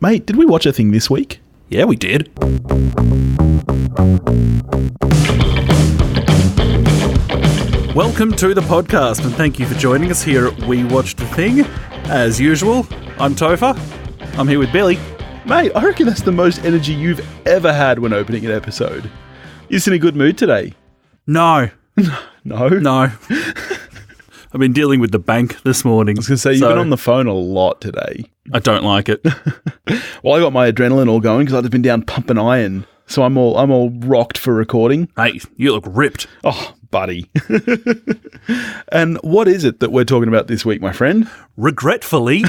Mate, did we watch a thing this week? Yeah, we did. Welcome to the podcast, and thank you for joining us here at We Watched the Thing. As usual, I'm Topher. I'm here with Billy. Mate, I reckon that's the most energy you've ever had when opening an episode. You're in a good mood today? No. No? I've been dealing with the bank this morning. I was going to say, you've been on the phone a lot today. I don't like it. Well, I got my adrenaline all going because I've just been down pumping iron. So I'm all rocked for recording. Hey, you look ripped. Oh, buddy. And what is it that we're talking about this week, my friend? Regretfully,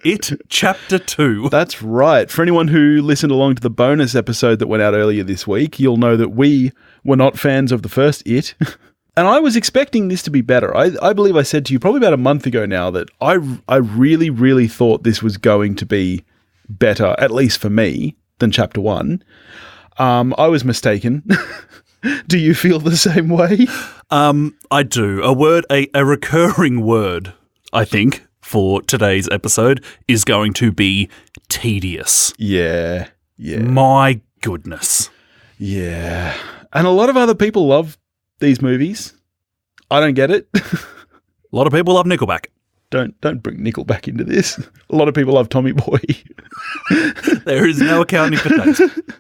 It Chapter 2. That's right. For anyone who listened along to the bonus episode that went out earlier this week, you'll know that we were not fans of the first It. And I was expecting this to be better. I believe I said to you probably about a month ago now that I really, really thought this was going to be better, at least for me, than Chapter 1. I was mistaken. Do you feel the same way? I do. A recurring word, I think, for today's episode is going to be tedious. Yeah. My goodness. Yeah. And a lot of other people love these movies. I don't get it. A lot of people love Nickelback. Don't bring Nickelback into this. A lot of people love Tommy Boy. There is no accounting for that.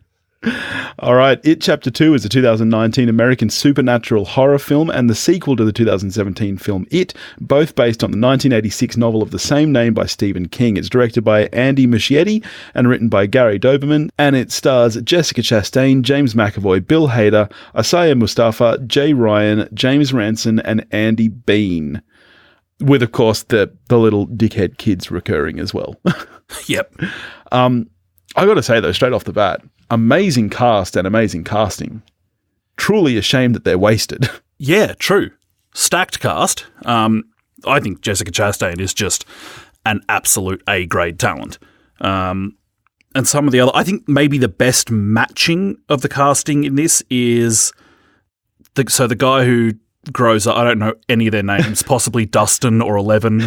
All right, It Chapter 2 is a 2019 American supernatural horror film and the sequel to the 2017 film It, both based on the 1986 novel of the same name by Stephen King. It's directed by Andy Muschietti and written by Gary Dauberman, and it stars Jessica Chastain, James McAvoy, Bill Hader, Asaya Mustafa, Jay Ryan, James Ransone, and Andy Bean. With, of course, the little dickhead kids recurring as well. Yep. I got to say, though, straight off the bat, amazing cast and amazing casting. Truly a shame that they're wasted. Yeah, true. Stacked cast. I think Jessica Chastain is just an absolute A-grade talent. And some of the other... I think maybe the best matching of the casting in this is... the guy who grows up... I don't know any of their names. Possibly Dustin or Eleven.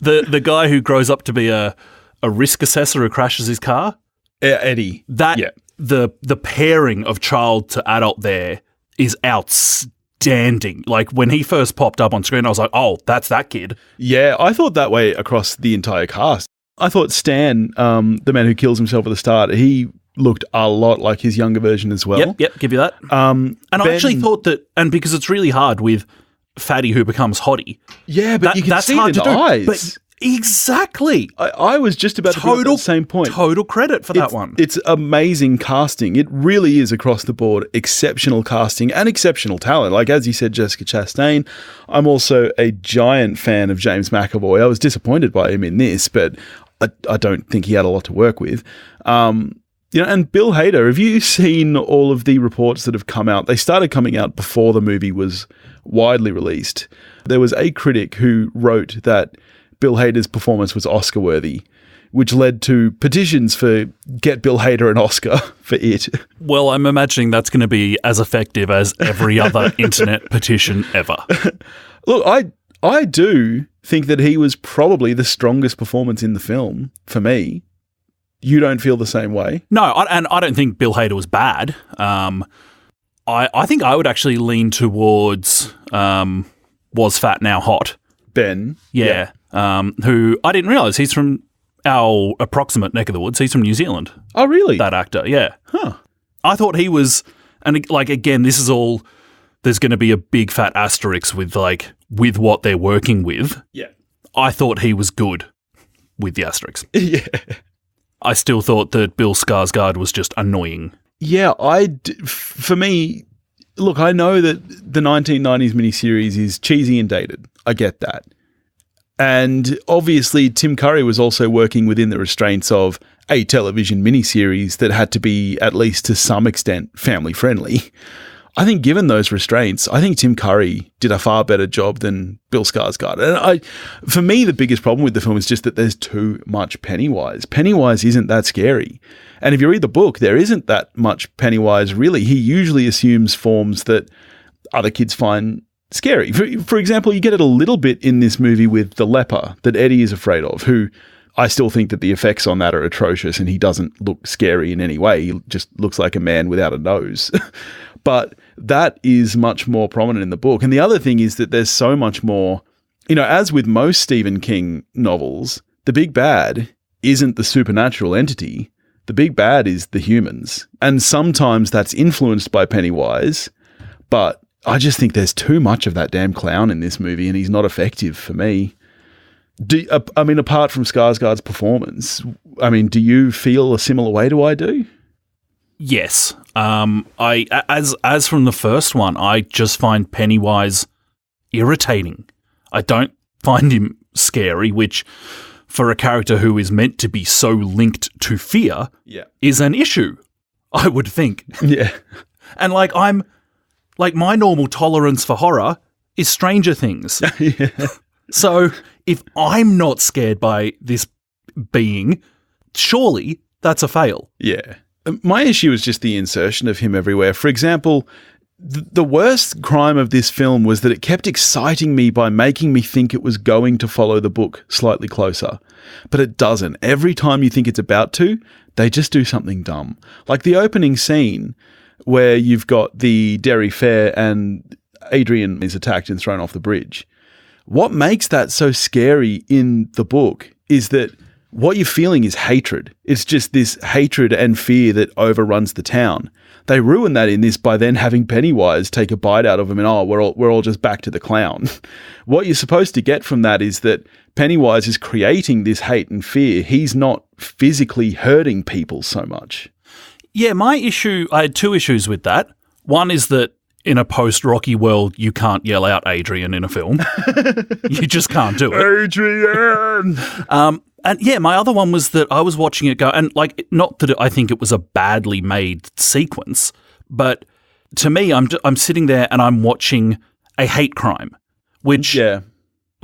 The guy who grows up to be a risk assessor who crashes his car. Eddie. The pairing of child to adult there is outstanding. Like, when he first popped up on screen, I was like, oh, that's that kid. Yeah, I thought that way across the entire cast. I thought Stan, the man who kills himself at the start, he looked a lot like his younger version as well. Yep, give you that. And I actually thought that, and because it's really hard with Fatty who becomes Hottie. Yeah, but you can see it in the eyes. But exactly. I was just about to put the same point. Total credit for that one. It's amazing casting. It really is across the board exceptional casting and exceptional talent. Like, as you said, Jessica Chastain. I'm also a giant fan of James McAvoy. I was disappointed by him in this, but I don't think he had a lot to work with. And Bill Hader, have you seen all of the reports that have come out? They started coming out before the movie was widely released. There was a critic who wrote that Bill Hader's performance was Oscar-worthy, which led to petitions for get Bill Hader an Oscar for It. Well, I'm imagining that's going to be as effective as every other internet petition ever. Look, I do think that he was probably the strongest performance in the film for me. You don't feel the same way? No, and I don't think Bill Hader was bad. I think I would actually lean towards Was Fat Now Hot? Ben. Yeah. Who I didn't realise he's from our approximate neck of the woods. He's from New Zealand. Oh, really? That actor, yeah. Huh. I thought he was, and like, again, this is all, there's going to be a big fat asterisk with what they're working with. Yeah. I thought he was good with the asterisk. Yeah. I still thought that Bill Skarsgård was just annoying. Yeah, for me, look, I know that the 1990s miniseries is cheesy and dated. I get that. And obviously, Tim Curry was also working within the restraints of a television miniseries that had to be, at least to some extent, family-friendly. I think given those restraints, I think Tim Curry did a far better job than Bill Skarsgård. And for me, the biggest problem with the film is just that there's too much Pennywise. Pennywise isn't that scary. And if you read the book, there isn't that much Pennywise, really. He usually assumes forms that other kids find scary. For example, you get it a little bit in this movie with the leper that Eddie is afraid of, who I still think that the effects on that are atrocious and he doesn't look scary in any way. He just looks like a man without a nose. But that is much more prominent in the book. And the other thing is that there's so much more, as with most Stephen King novels, the big bad isn't the supernatural entity. The big bad is the humans. And sometimes that's influenced by Pennywise, but I just think there's too much of that damn clown in this movie and he's not effective for me. Apart from Skarsgård's performance, do you feel a similar way to I do? Yes. As from the first one, I just find Pennywise irritating. I don't find him scary, which for a character who is meant to be so linked to fear is an issue, I would think. Yeah. And my normal tolerance for horror is Stranger Things. Yeah. So if I'm not scared by this being, surely that's a fail. Yeah. My issue is just the insertion of him everywhere. For example, the worst crime of this film was that it kept exciting me by making me think it was going to follow the book slightly closer. But it doesn't. Every time you think it's about to, they just do something dumb. Like the opening scene where you've got the Derry Fair and Adrian is attacked and thrown off the bridge. What makes that so scary in the book is that what you're feeling is hatred. It's just this hatred and fear that overruns the town. They ruin that in this by then having Pennywise take a bite out of him and, we're all just back to the clown. What you're supposed to get from that is that Pennywise is creating this hate and fear. He's not physically hurting people so much. Yeah, I had two issues with that. One is that in a post-Rocky world, you can't yell out Adrian in a film. You just can't do it. Adrian! And yeah, my other one was that I was watching it go, and not that I think it was a badly made sequence, but to me, I'm sitting there and I'm watching a hate crime, which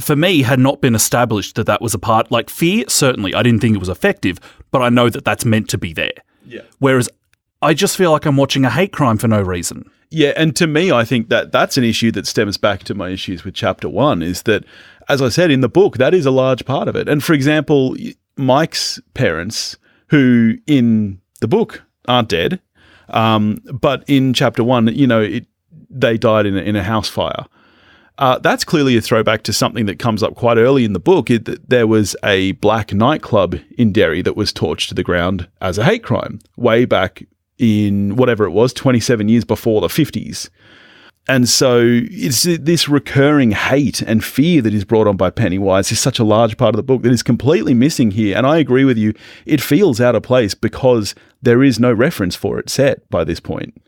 for me had not been established that was a part. Like fear, certainly, I didn't think it was effective, but I know that that's meant to be there. Yeah. Whereas I just feel like I'm watching a hate crime for no reason. Yeah, and to me, I think that that's an issue that stems back to my issues with Chapter 1, is that, as I said, in the book, that is a large part of it. And for example, Mike's parents, who in the book aren't dead, but in Chapter 1, they died in a house fire. That's clearly a throwback to something that comes up quite early in the book. There was a black nightclub in Derry that was torched to the ground as a hate crime way back in whatever it was, 27 years before the 50s. And so it's this recurring hate and fear that is brought on by Pennywise is such a large part of the book that is completely missing here. And I agree with you, it feels out of place because there is no reference for it set by this point.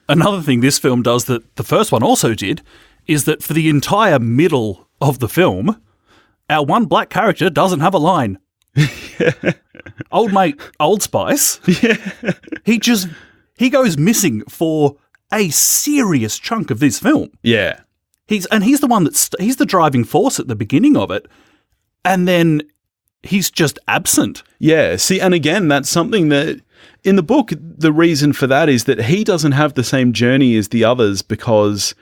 Another thing this film does that the first one also did is that for the entire middle of the film, our one black character doesn't have a line. Old mate Old Spice, he goes missing for a serious chunk of this film. Yeah. He's the one he's the driving force at the beginning of it, and then he's just absent. Yeah, see, and again, that's something that in the book, the reason for that is that he doesn't have the same journey as the others because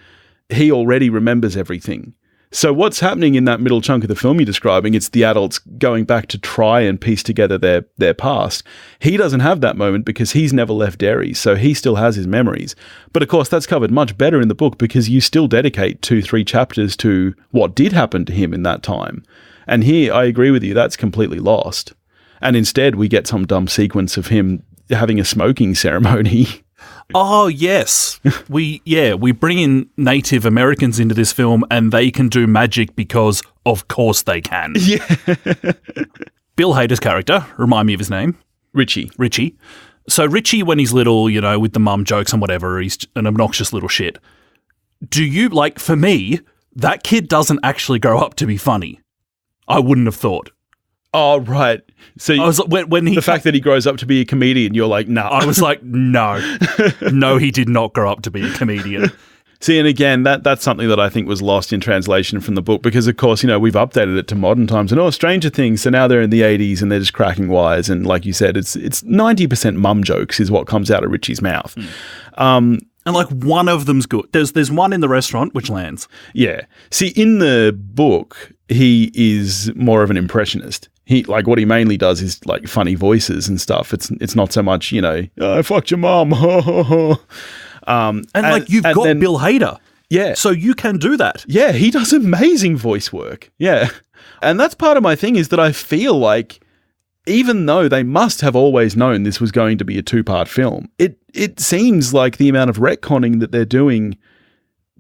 he already remembers everything. So what's happening in that middle chunk of the film you're describing, it's the adults going back to try and piece together their past. He doesn't have that moment because he's never left Derry, so he still has his memories. But of course, that's covered much better in the book because you still dedicate 2-3 chapters to what did happen to him in that time. And here, I agree with you, that's completely lost. And instead, we get some dumb sequence of him having a smoking ceremony. Oh, yes. We bring in Native Americans into this film and they can do magic because, of course, they can. Yeah. Bill Hader's character, remind me of his name. Richie. So Richie, when he's little, with the mum jokes and whatever, he's an obnoxious little shit. For me, that kid doesn't actually grow up to be funny. I wouldn't have thought. Oh, right. So I was, when the fact that he grows up to be a comedian, you're like, no. I was like, no. No, he did not grow up to be a comedian. See, and again, that's something that I think was lost in translation from the book because, of course, we've updated it to modern times and, Stranger Things, so now they're in the 80s and they're just cracking wires. And like you said, it's 90% mum jokes is what comes out of Richie's mouth. And one of them's good. There's one in the restaurant which lands. Yeah. See, in the book, he is more of an impressionist. Like what he mainly does is like funny voices and stuff. It's not so much, oh, I fucked your mom. And you've got Bill Hader. Yeah. So you can do that. Yeah, he does amazing voice work. Yeah. And that's part of my thing is that I feel like even though they must have always known this was going to be a 2-part film, it seems like the amount of retconning that they're doing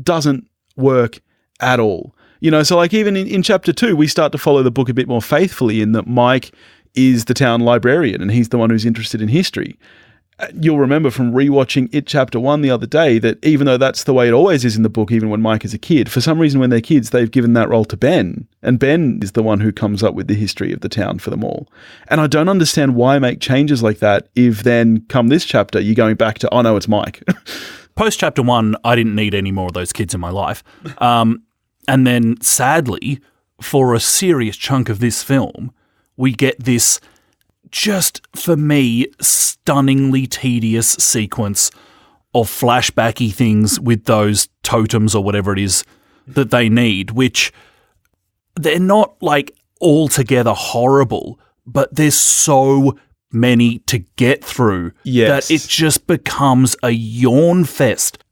doesn't work at all. So like even in chapter 2, we start to follow the book a bit more faithfully in that Mike is the town librarian and he's the one who's interested in history. You'll remember from rewatching It Chapter 1 the other day that even though that's the way it always is in the book, even when Mike is a kid, for some reason when they're kids, they've given that role to Ben. And Ben is the one who comes up with the history of the town for them all. And I don't understand why make changes like that if then come this chapter, you're going back to, oh no, it's Mike. Post Chapter 1, I didn't need any more of those kids in my life. And then sadly, for a serious chunk of this film, we get this just, for me, stunningly tedious sequence of flashbacky things with those totems or whatever it is that they need, which they're not like altogether horrible, but there's so many to get through that it just becomes a yawn fest.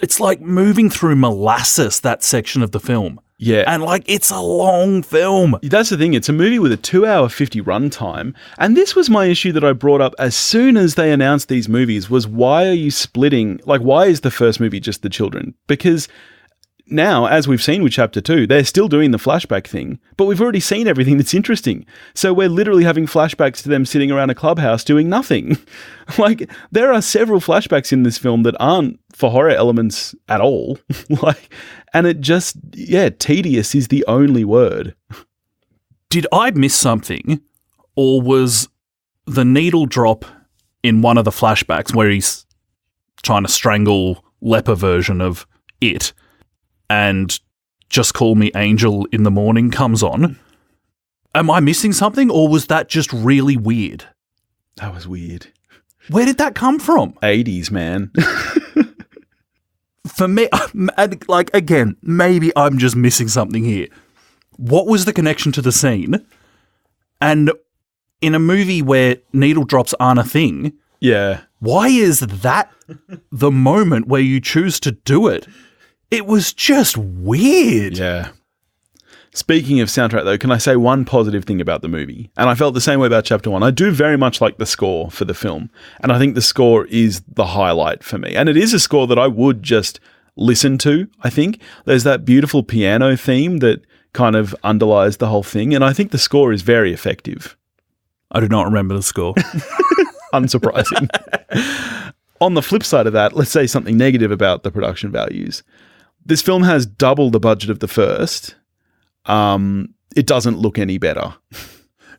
It's like moving through molasses, that section of the film. Yeah. And it's a long film. That's the thing. It's a movie with a 2-hour 50 runtime. And this was my issue that I brought up as soon as they announced these movies was why are you splitting? Why is the first movie just the children? Because now, as we've seen with Chapter 2, they're still doing the flashback thing, but we've already seen everything that's interesting. So we're literally having flashbacks to them sitting around a clubhouse doing nothing. There are several flashbacks in this film that aren't for horror elements at all. And it just, tedious is the only word. Did I miss something? Or was the needle drop in one of the flashbacks where he's trying to strangle leper version of it and Just Call Me Angel in the Morning comes on? Am I missing something, or was that just really weird? That was weird. Where did that come from? 80s, man. For me, again, maybe I'm just missing something here. What was the connection to the scene? And in a movie where needle drops aren't a thing, why is that the moment where you choose to do it? It was just weird. Yeah. Speaking of soundtrack, though, can I say one positive thing about the movie? And I felt the same way about Chapter 1. I do very much like the score for the film. And I think the score is the highlight for me. And it is a score that I would just listen to, I think. There's that beautiful piano theme that kind of underlies the whole thing. And I think the score is very effective. I do not remember the score. Unsurprising. On the flip side of that, let's say something negative about the production values. This film has double the budget of the first. It doesn't look any better.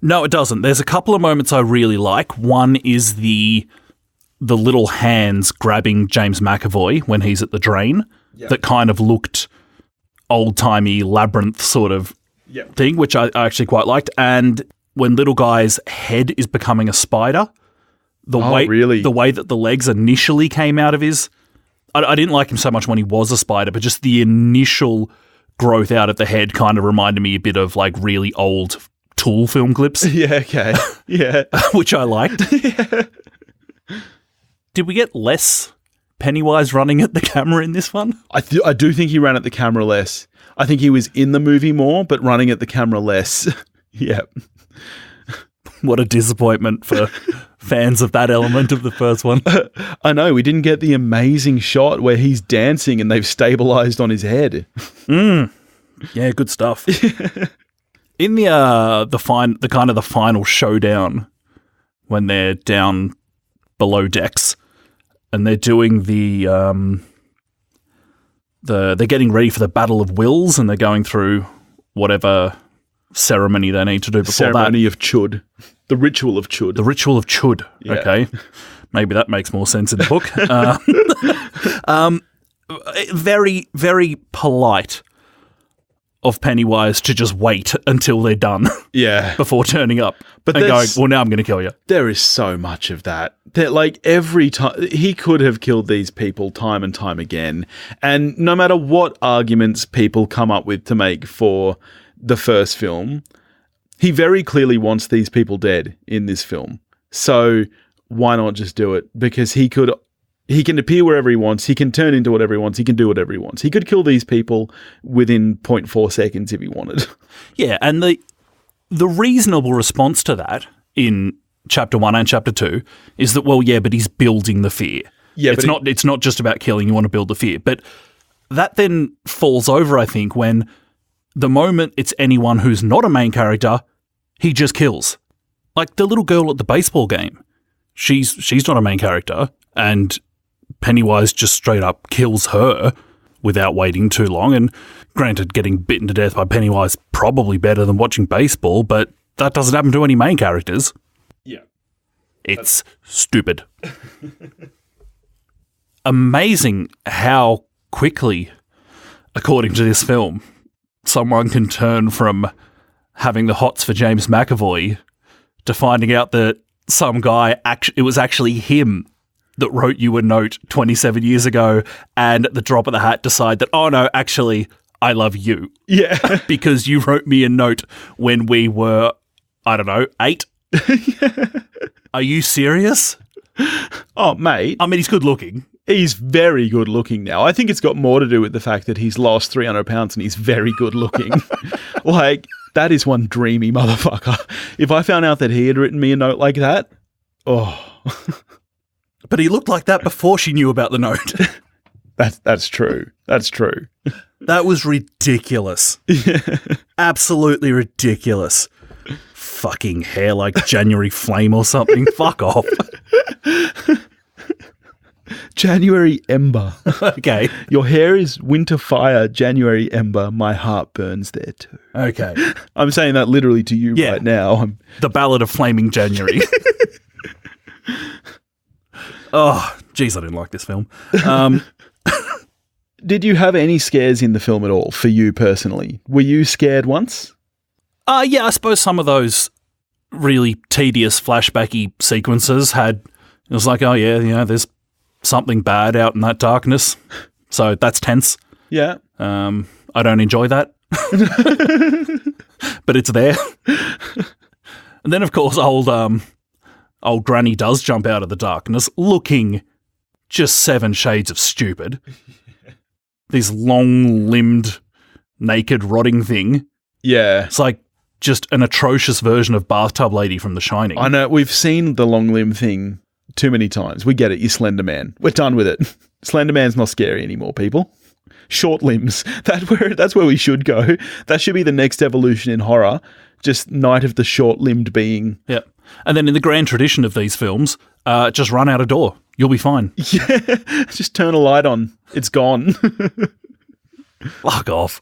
No, it doesn't. There's a couple of moments I really like. One is the little hands grabbing James McAvoy when he's at the drain. Yep. That kind of looked old-timey labyrinth sort of thing, which I actually quite liked. And when little guy's head is becoming a spider, the way that the legs initially came out of his... I didn't like him so much when he was a spider, but just the initial growth out of the head kind of reminded me a bit of really old Tool film clips. Yeah, okay. Yeah. Which I liked. Yeah. Did we get less Pennywise running at the camera in this one? I do think he ran at the camera less. I think he was in the movie more, but running at the camera less. Yeah. What a disappointment for fans of that element of the first one. I know, we didn't get the amazing shot where he's dancing and they've stabilized on his head. Yeah, good stuff. In the final showdown when they're down below decks and they're doing they're getting ready for the Battle of Wills and they're going through whatever ceremony they need to do before ceremony of Chud. The ritual of Chud. The ritual of Chud. Yeah. Okay. Maybe that makes more sense in the book. Very, very polite of Pennywise to just wait until they're done. Yeah. Before turning up. But and going, well, now I'm going to kill you. There is so much of that. That every time he could have killed these people time and time again. And no matter what arguments people come up with to make for the first film, He very clearly wants these people dead in this film. So why not just do it? Because he can appear wherever he wants. He can turn into whatever he wants. He can do whatever he wants. He could kill these people within 0.4 seconds if he wanted. Yeah, and the reasonable response to that in Chapter 1 and Chapter 2 is that, well, yeah, but he's building the fear. Yeah, it's not just about killing. You want to build the fear. But that then falls over, I think, when the moment it's anyone who's not a main character, he just kills. Like the little girl at the baseball game. She's not a main character, and Pennywise just straight up kills her without waiting too long. And granted, getting bitten to death by Pennywise probably better than watching baseball, but that doesn't happen to any main characters. Yeah. It's stupid. Amazing how quickly, according to this film, someone can turn from having the hots for James McAvoy to finding out that some guy, it was actually him that wrote you a note 27 years ago, and at the drop of the hat decide that, oh no, actually, I love you. Yeah. Because you wrote me a note when we were, I don't know, 8? Are you serious? Oh, mate. I mean, he's good looking. He's very good looking now. I think it's got more to do with the fact that he's lost 300 pounds and he's very good looking. Like, that is one dreamy motherfucker. If I found out that he had written me a note like that, oh. But he looked like that before she knew about the note. That's true. That's true. That was ridiculous. Yeah. Absolutely ridiculous. Fucking hair like January Flame or something. Fuck off. January Ember. Okay. Your hair is winter fire, January Ember. My heart burns there too. Okay. I'm saying that literally to you right now. The Ballad of Flaming January. Oh, geez, I didn't like this film. Did you have any scares in the film at all for you personally? Were you scared once? Yeah, I suppose some of those really tedious flashbacky sequences it was like, oh yeah, there's something bad out in that darkness. So that's tense. Yeah. I don't enjoy that. But it's there. And then, of course, old Granny does jump out of the darkness looking just 7 shades of stupid. This long-limbed, naked, rotting thing. Yeah. It's like just an atrocious version of Bathtub Lady from The Shining. I know. We've seen the long limb thing too many times. We get it. You're Slender Man. We're done with it. Slender Man's not scary anymore, people. Short limbs. That's where we should go. That should be the next evolution in horror. Just Night of the Short-Limbed Being. Yeah. And then in the grand tradition of these films, just run out a door. You'll be fine. Yeah. Just turn a light on. It's gone. Fuck off.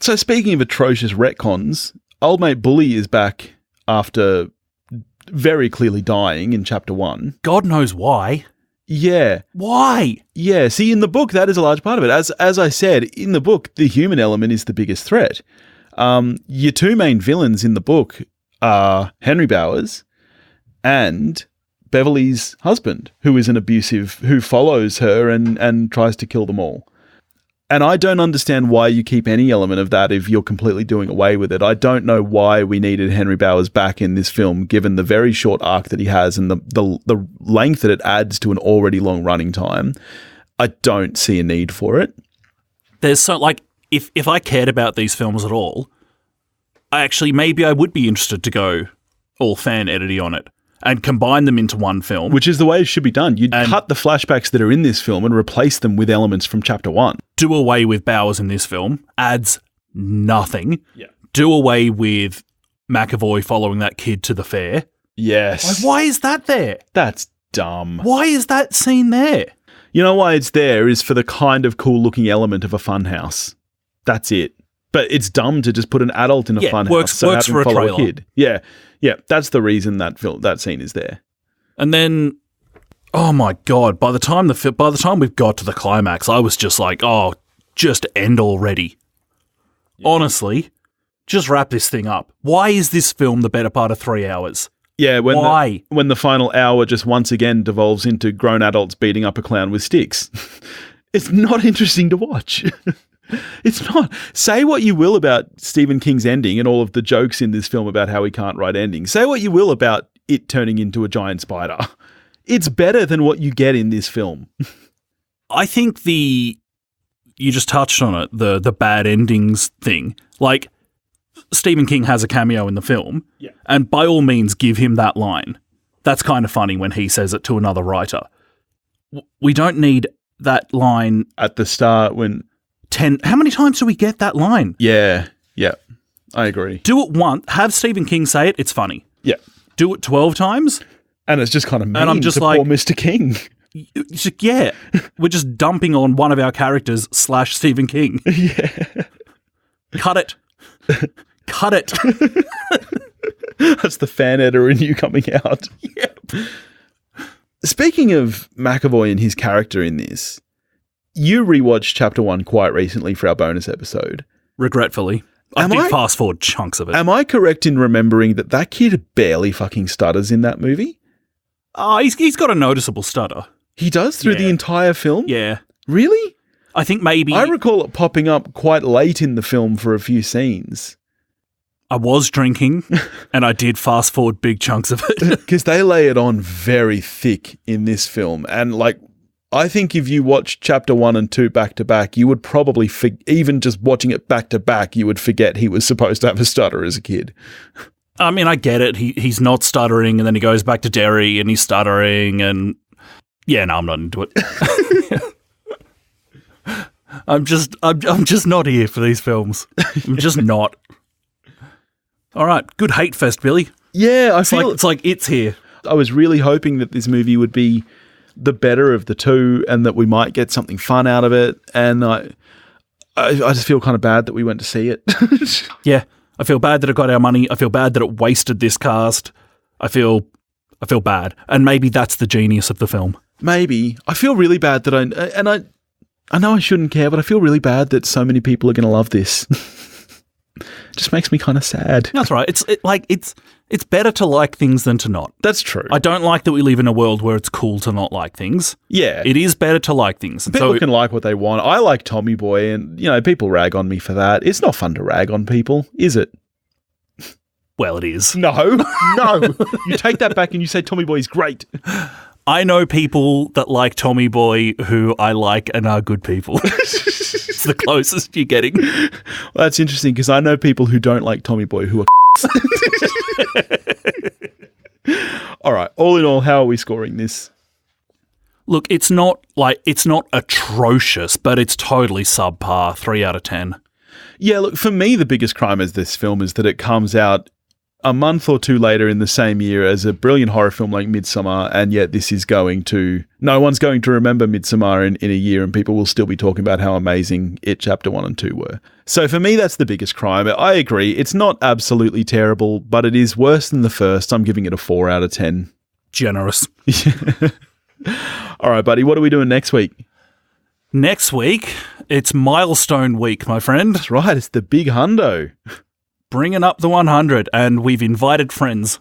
So speaking of atrocious retcons, Old Mate Bully is back after very clearly dying in Chapter 1. God knows why. Yeah. Why? Yeah. See, in the book, that is a large part of it. As I said, in the book, the human element is the biggest threat. Your 2 main villains in the book are Henry Bowers and Beverly's husband, who is an abusive, who follows her and tries to kill them all. And I don't understand why you keep any element of that if you're completely doing away with it. I don't know why we needed Henry Bowers back in this film, given the very short arc that he has and the length that it adds to an already long running time. I don't see a need for it. There's so, like, if I cared about these films at all, maybe I would be interested to go all fan edity on it and combine them into one film. Which is the way it should be done. You'd cut the flashbacks that are in this film and replace them with elements from Chapter 1. Do away with Bowers in this film. Adds nothing. Yeah. Do away with McAvoy following that kid to the fair. Yes. Like, why is that there? That's dumb. Why is that scene there? You know why it's there is for the kind of cool-looking element of a funhouse. That's it. But it's dumb to just put an adult in a funhouse. Works for a trailer. Kid. Yeah. That's the reason that scene is there. And then, oh my god! By the time we've got to the climax, I was just like, oh, just end already. Yeah. Honestly, just wrap this thing up. Why is this film the better part of 3 hours? Yeah. Why? When the final hour just once again devolves into grown adults beating up a clown with sticks. It's not interesting to watch. It's not. Say what you will about Stephen King's ending and all of the jokes in this film about how he can't write endings. Say what you will about it turning into a giant spider. It's better than what you get in this film. I think you just touched on it, the bad endings thing. Like, Stephen King has a cameo in the film, and by all means give him that line. That's kind of funny when he says it to another writer. We don't need that line at the start when 10. How many times do we get that line? Yeah, I agree. Do it once. Have Stephen King say it. It's funny. Yeah. Do it 12 times. And it's just kind of mean and I'm just to like, poor Mr. King. Yeah. We're just dumping on one of our characters / Stephen King. Yeah. Cut it. Cut it. That's the fan editor in you coming out. Yep. Speaking of McAvoy and his character in this, you rewatched Chapter 1 quite recently for our bonus episode. Regretfully. I did fast forward chunks of it. Am I correct in remembering that kid barely fucking stutters in that movie? He's got a noticeable stutter. He does through the entire film? Yeah. Really? I think maybe... I recall it popping up quite late in the film for a few scenes. I was drinking, and I did fast forward big chunks of it. Because they lay it on very thick in this film. And, like, I think if you watch Chapter 1 and 2 back to back, you would probably, even just watching it back to back, you would forget he was supposed to have a stutter as a kid. I mean, I get it. He's not stuttering, and then he goes back to Derry, and he's stuttering, and... Yeah, no, I'm not into it. I'm just not here for these films. I'm just not. All right, good hate fest, Billy. Yeah, it's like it's here. I was really hoping that this movie would be the better of the two, and that we might get something fun out of it. And I just feel kind of bad that we went to see it. Yeah, I feel bad that it got our money. I feel bad that it wasted this cast. I feel bad, and maybe that's the genius of the film. Maybe I feel really bad that I know I shouldn't care, but I feel really bad that so many people are going to love this. Just makes me kind of sad. That's right. It's better to like things than to not. That's true. I don't like that we live in a world where it's cool to not like things. Yeah. It is better to like things. People can like what they want. I like Tommy Boy, and people rag on me for that. It's not fun to rag on people, is it? Well, it is. No. You take that back and you say Tommy Boy is great. I know people that like Tommy Boy who I like and are good people. It's the closest you're getting. Well, that's interesting because I know people who don't like Tommy Boy who are All right. All in all, how are we scoring this? Look, it's not atrocious, but it's totally subpar. 3 out of 10. Yeah, look, for me, the biggest crime of this film is that it comes out a month or two later in the same year as a brilliant horror film like Midsommar, and yet no one's going to remember Midsommar in a year, and people will still be talking about how amazing It Chapter 1 and 2 were. So for me, that's the biggest crime. I agree. It's not absolutely terrible, but it is worse than the first. I'm giving it a 4 out of 10. Generous. All right, buddy, what are we doing next week? Next week, it's milestone week, my friend. That's right. It's the big hundo. Bringing up the 100, and we've invited friends.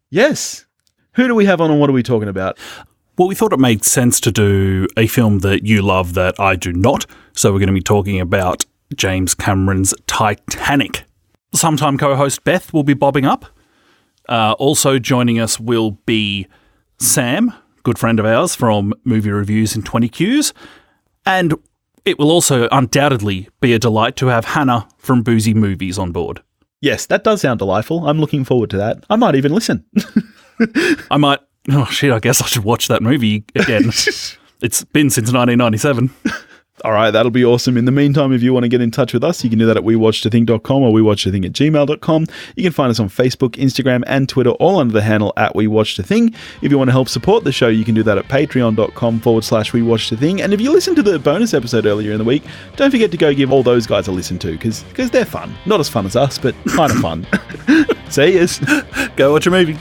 Yes. Who do we have on and what are we talking about? Well, we thought it made sense to do a film that you love that I do not. So we're going to be talking about James Cameron's Titanic. Sometime co-host Beth will be bobbing up. Also joining us will be Sam, good friend of ours from Movie Reviews in 20 Qs. And it will also undoubtedly be a delight to have Hannah from Boozy Movies on board. Yes, that does sound delightful. I'm looking forward to that. I might even listen. I guess I should watch that movie again. It's been since 1997. All right, that'll be awesome. In the meantime, if you want to get in touch with us, you can do that at wewatchedathing.com or wewatchedathing@gmail.com. You can find us on Facebook, Instagram, and Twitter, all under the handle @wewatchedathing. If you want to help support the show, you can do that at patreon.com/wewatchedathing. And if you listened to the bonus episode earlier in the week, don't forget to go give all those guys a listen too, because they're fun. Not as fun as us, but kind of fun. See yous. Go watch a movie.